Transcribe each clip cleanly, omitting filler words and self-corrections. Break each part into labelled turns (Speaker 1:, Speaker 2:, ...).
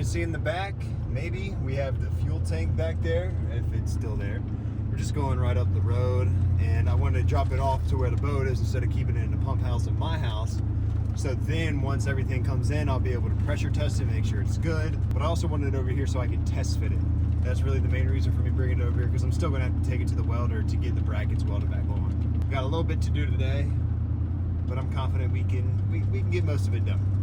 Speaker 1: can see in the back, maybe, we have the fuel tank back there, if it's still there. We're just going right up the road, and I wanted to drop it off to where the boat is instead of keeping it in the pump house in my house. So then once everything comes in, I'll be able to pressure test it, make sure it's good. But I also wanted it over here so I can test fit it. That's really the main reason for me bringing it over here, because I'm still gonna have to take it to the welder to get the brackets welded back on. Got a little bit to do today, but I'm confident we can get most of it done.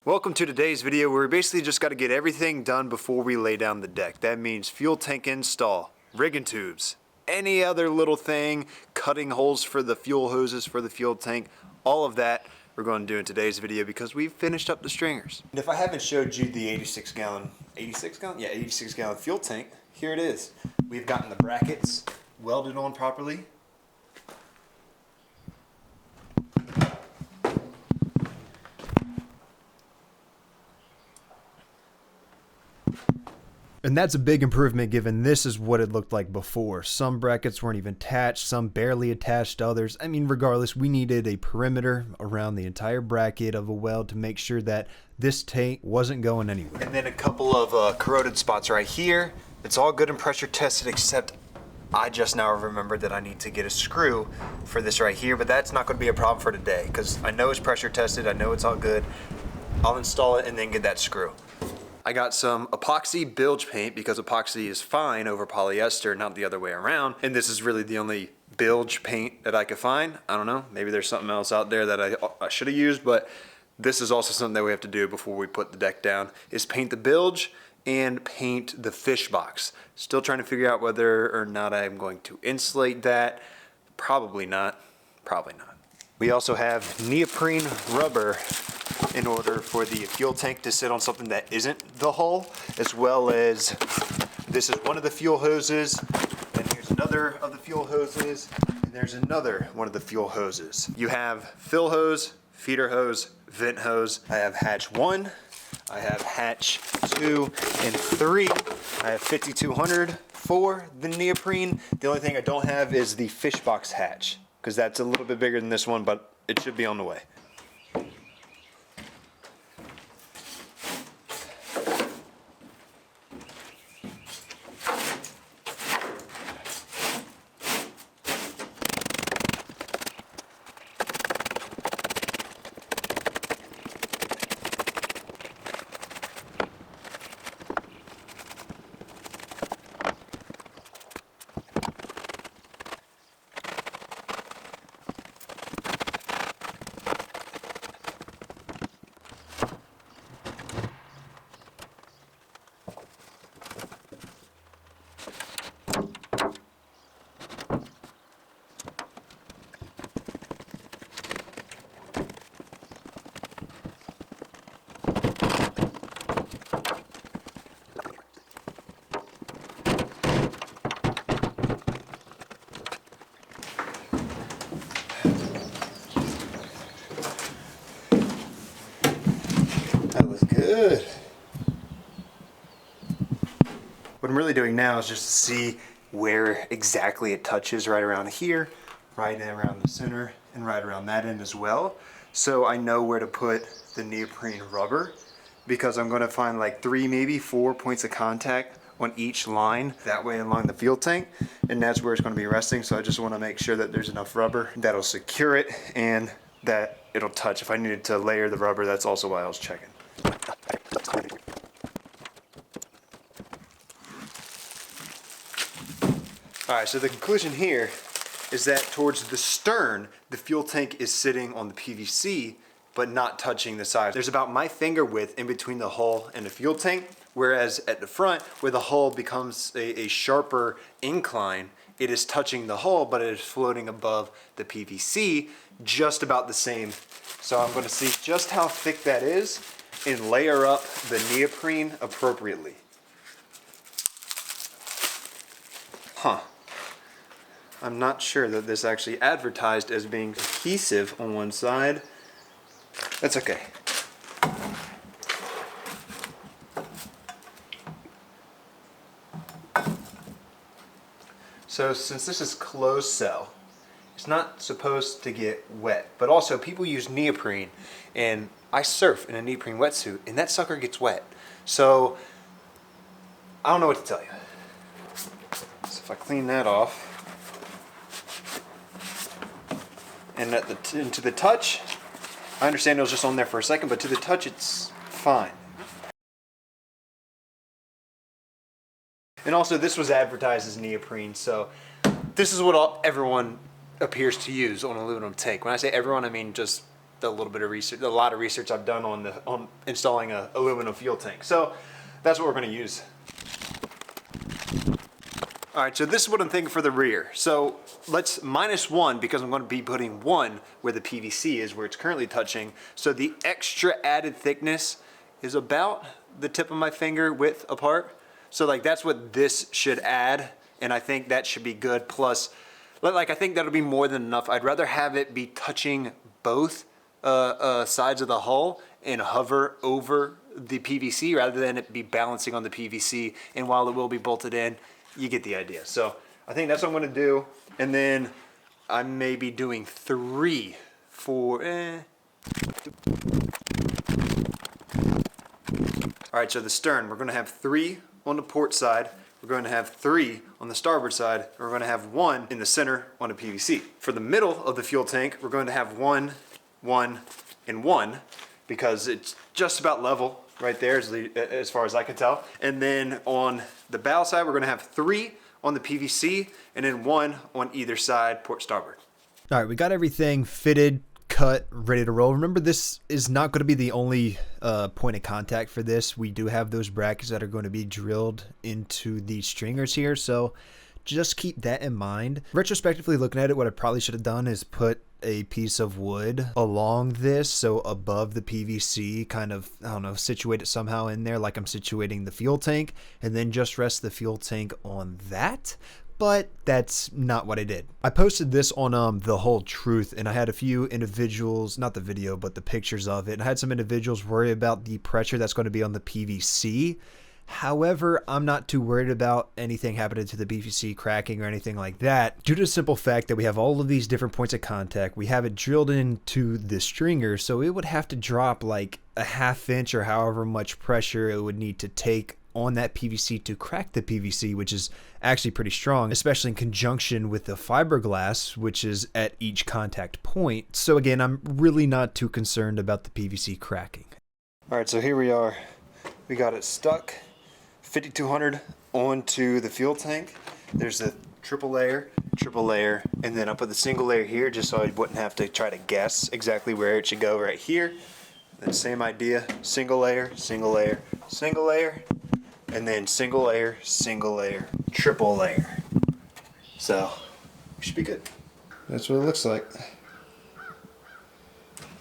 Speaker 1: Welcome to today's video where we basically just got to get everything done before we lay down the deck. That means fuel tank install, rigging tubes, any other little thing, cutting holes for the fuel hoses for the fuel tank, all of that we're going to do in today's video because we've finished up the stringers. And if I haven't showed you the 86 gallon fuel tank, here it is. We've gotten the brackets welded on properly. And that's a big improvement given this is what it looked like before. Some brackets weren't even attached, some barely attached, others. I mean, regardless, we needed a perimeter around the entire bracket of a weld to make sure that this tank wasn't going anywhere. And then a couple of corroded spots right here. It's all good and pressure tested, except I just now remembered that I need to get a screw for this right here, but that's not going to be a problem for today because I know it's pressure tested, I know it's all good. I'll install it and then get that screw. I got some epoxy bilge paint because epoxy is fine over polyester, not the other way around. And this is really the only bilge paint that I could find. I don't know, maybe there's something else out there that I should have used, but this is also something that we have to do before we put the deck down, is paint the bilge and paint the fish box. Still trying to figure out whether or not I'm going to insulate that. Probably not, probably not. We also have neoprene rubber in order for the fuel tank to sit on something that isn't the hull, as well as this is one of the fuel hoses, and here's another of the fuel hoses, and there's another one of the fuel hoses. You have fill hose, feeder hose, vent hose. I have hatch 1, I have hatch 2 and 3. I have 5200 for the neoprene. The only thing I don't have is the fish box hatch, because that's a little bit bigger than this one, but it should be on the way. That was good. What I'm really doing now is just to see where exactly it touches, right around here, right around the center, and right around that end as well. So I know where to put the neoprene rubber, because I'm going to find like 3, maybe 4 points of contact on each line, that way along the fuel tank, and that's where it's going to be resting. So I just want to make sure that there's enough rubber that'll secure it and that it'll touch. If I needed to layer the rubber, that's also why I was checking. Alright, so the conclusion here is that towards the stern, the fuel tank is sitting on the PVC, but not touching the sides. There's about my finger width in between the hull and the fuel tank, whereas at the front, where the hull becomes a sharper incline, it is touching the hull, but it is floating above the PVC, just about the same. So I'm going to see just how thick that is and layer up the neoprene appropriately. Huh. I'm not sure that this actually advertised as being adhesive on one side. That's okay. So since this is closed cell, it's not supposed to get wet, but also people use neoprene, and I surf in a neoprene wetsuit and that sucker gets wet. So I don't know what to tell you. So if I clean that off, and to the touch, I understand it was just on there for a second, but to the touch it's fine. And also this was advertised as neoprene, so this is what everyone appears to use on an aluminum tank. When I say everyone, I mean just a little bit of research, a lot of research I've done on installing an aluminum fuel tank. So that's what we're going to use. All right, so this is what I'm thinking for the rear. So let's -1 because I'm going to be putting 1 where the PVC is, where it's currently touching. So the extra added thickness is about the tip of my finger width apart. So like that's what this should add, and I think that should be good. Plus, like I think that'll be more than enough. I'd rather have it be touching both sides of the hull and hover over the PVC rather than it be balancing on the PVC. And while it will be bolted in, you get the idea. So I think that's what I'm going to do. And then I may be doing 3 for All right, so the stern, we're going to have 3 on the port side. We're going to have 3 on the starboard side. And we're going to have 1 in the center on the PVC. For the middle of the fuel tank, we're going to have 1, 1, and 1 because it's just about level right there as far as I can tell. And then on the bow side, we're going to have 3 on the PVC and then 1 on either side, port starboard. All right, we got everything fitted, cut, ready to roll. Remember, this is not going to be the only point of contact for this. We do have those brackets that are going to be drilled into the stringers here, so just keep that in mind. Retrospectively looking at it, what I probably should have done is put a piece of wood along this, so above the PVC, kind of, I don't know, situate it somehow in there like I'm situating the fuel tank, and then just rest the fuel tank on that. But that's not what I did. I posted this on The Whole Truth, and I had a few individuals, not the video, but the pictures of it, and I had some individuals worry about the pressure that's going to be on the PVC. However, I'm not too worried about anything happening to the PVC cracking or anything like that, due to the simple fact that we have all of these different points of contact. We have it drilled into the stringer, so it would have to drop like a ½ inch or however much pressure it would need to take on that PVC to crack the PVC, which is actually pretty strong, especially in conjunction with the fiberglass, which is at each contact point. So again, I'm really not too concerned about the PVC cracking. All right, so here we are. We got it stuck 5200 onto the fuel tank. There's a triple layer, and then I put the single layer here just so I wouldn't have to try to guess exactly where it should go right here. Then same idea, single layer, single layer, single layer, and then single layer, triple layer. So, we should be good. That's what it looks like.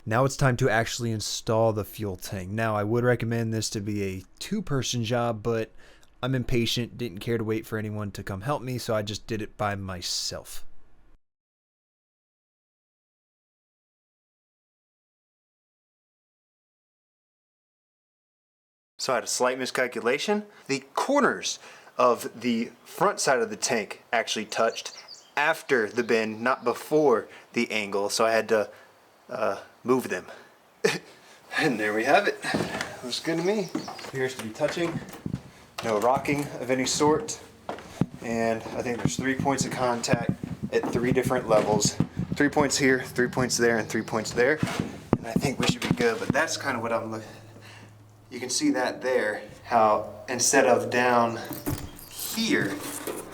Speaker 1: Now it's time to actually install the fuel tank. Now I would recommend this to be a 2-person job, but I'm impatient, didn't care to wait for anyone to come help me, so I just did it by myself. So I had a slight miscalculation. The corners of the front side of the tank actually touched after the bend, not before the angle, so I had to move them. And there we have it. Looks good to me. Appears to be touching. No rocking of any sort. And I think there's 3 points of contact at 3 different levels. 3 points here, 3 points there, and 3 points there. And I think we should be good, but that's kind of what I'm looking. You can see that there, how instead of down here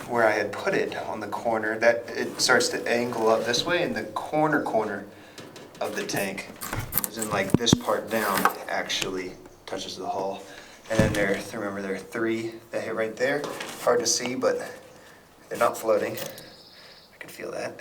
Speaker 1: where I had put it on the corner, that it starts to angle up this way, and the corner of the tank is in like this part down actually touches the hull. And then remember there are 3 that hit right there. Hard to see, but they're not floating. I can feel that.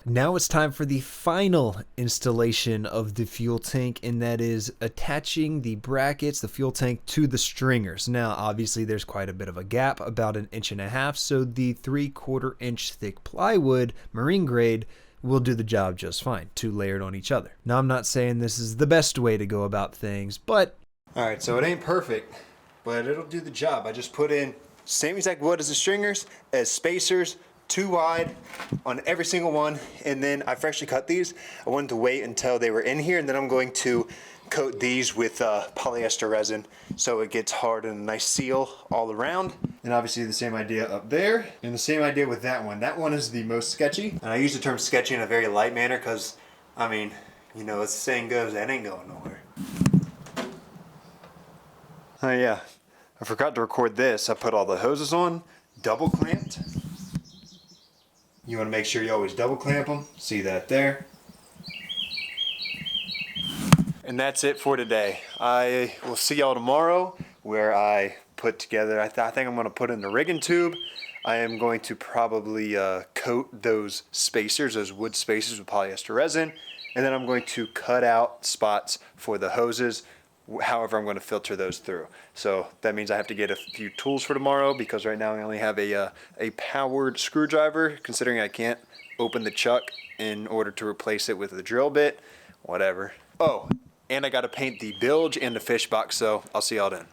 Speaker 1: Now it's time for the final installation of the fuel tank, and that is attaching the brackets, the fuel tank, to the stringers. Now, obviously, there's quite a bit of a gap, about 1.5 inches, so the 3/4 inch thick plywood, marine grade, will do the job just fine, 2 layered on each other. Now, I'm not saying this is the best way to go about things, but... Alright, so it ain't perfect, but it'll do the job. I just put in same exact wood as the stringers, as spacers, too wide on every single one. And then I freshly cut these. I wanted to wait until they were in here, and then I'm going to coat these with polyester resin so it gets hard and a nice seal all around. And obviously the same idea up there, and the same idea with that one. That one is the most sketchy, and I use the term sketchy in a very light manner because, I mean, you know, as the saying goes, that ain't going nowhere. Oh yeah, I forgot to record this. I put all the hoses on, double clamped. You want to make sure you always double clamp them. See that there. And that's it for today. I will see y'all tomorrow where I put together, I think I'm going to put in the rigging tube. I am going to probably coat those spacers, those wood spacers with polyester resin. And then I'm going to cut out spots for the hoses. However, I'm going to filter those through. So that means I have to get a few tools for tomorrow because right now I only have a powered screwdriver, considering I can't open the chuck in order to replace it with a drill bit. Whatever. Oh, and I got to paint the bilge and the fish box, so I'll see y'all then.